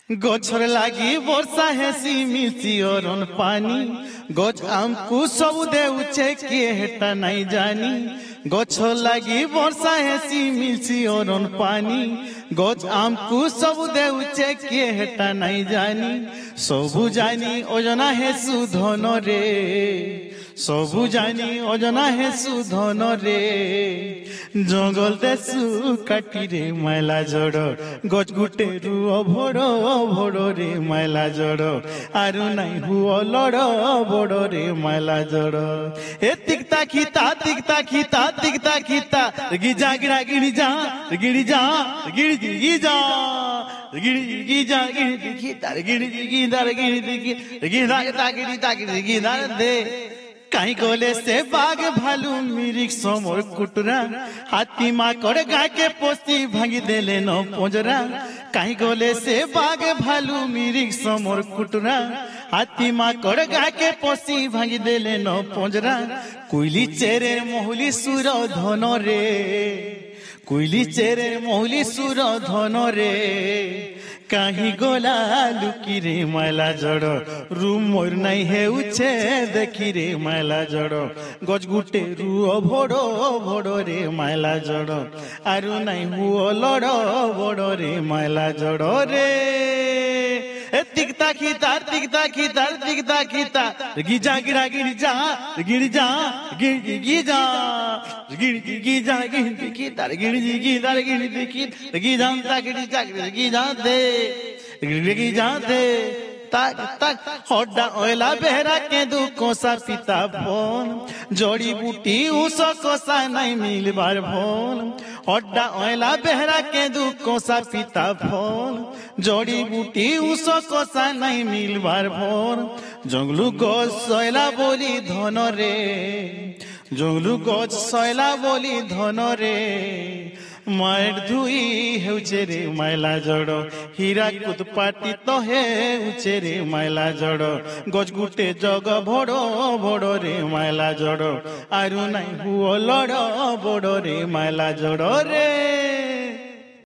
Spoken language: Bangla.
গছর লাগি বর্ষা হেসি মিলছি অরণ পানি গছ আমকু সবু দেউছে কিয়ে হেটা নাই জানি গছ লাগি বর্ষা হেসি মিলছি অরণ পানি গছ আমকু সবু দেউছে কিয়ে হেটা নাই জানি সবু জানি অজনা হেসু ধন রে সবু জানি অজনা হেসু ধন রে জঙ্গল দেশু কাটি রে মাইলা জড় গছ গুটে রু অভড় অভড় রে মাইলা জড় আরু নাই হুয় লড় বড় রে মাইলা জড় এ তিকতা খিতা তিকতা খিতা তিকতা খিতা গিজা গিরা গিড়ি যা গিড়ি যা গিড়ি গিড়ি যা গিড়ি গিড়ি যা গিড়ি খিতা গিড়ি গিড়ি দা গিড়ি গিড়ি গিড়া তা গিড়ি তা গিড়ি গিড়া দে কাই গলে সে বাঘ ভালু মিরিক সমর কুটরা হাতি মাকড় গাকে পোষি ভাঙি দেলে ন পঞ্জরা কাই গলে সে বাঘ ভালু মিরিক সমর কুটরা হাতি মাকড় গাকে পোষি ভাঙি দেলে ন পঞ্জরা কুইলি চেরে মহুলি সুর ধন রে কুইলি চেরে মহুলি সুর ধন রে কাহি গোলা লুকি রে মাইলা জড় রুম মোর নাই হেউছে দেখি রে মাইলা জড় গছ গুটে রু ভড় ভড় রে মাইলা জড় আরু নাই হুয় লড় বড় রে মাইলা জড় রে তিকতা খিতা তিকতা খিতা তিকতা খিতা গিজা গিরা গিরি যা গিরি যা গিরি গিজা গিরি গিজা গিরি খিতা গিরি গিজা গিরি গিজা তা গিরি যা গিজা দে গিজা দে তাক তাক হড্ডা ওইলা বেহরা কেঁদু কোসা পিতা ফোন জড়ি বুটি উস কোসা নাই মিলবার ফোন হড্ডা ওইলা বেহরা কেঁদু কোসা পিতা ফোন জড়ি বুটি উস কোসা নাই মিলবার ফোন জঙ্গলু গছ সয়লা বলি ধন রে জঙ্গলু গছ সয়লা বলি ধন রে মায়ের ধুই হেউছে রে মাইলা জড় হীরা কুদপাটি তো হেউছে রে মাইলা জড় গছ গুটে জগ ভড় ভড় রে মাইলা জড় আরু নাই হুয় লড় বড় রে মাইলা জড় রে।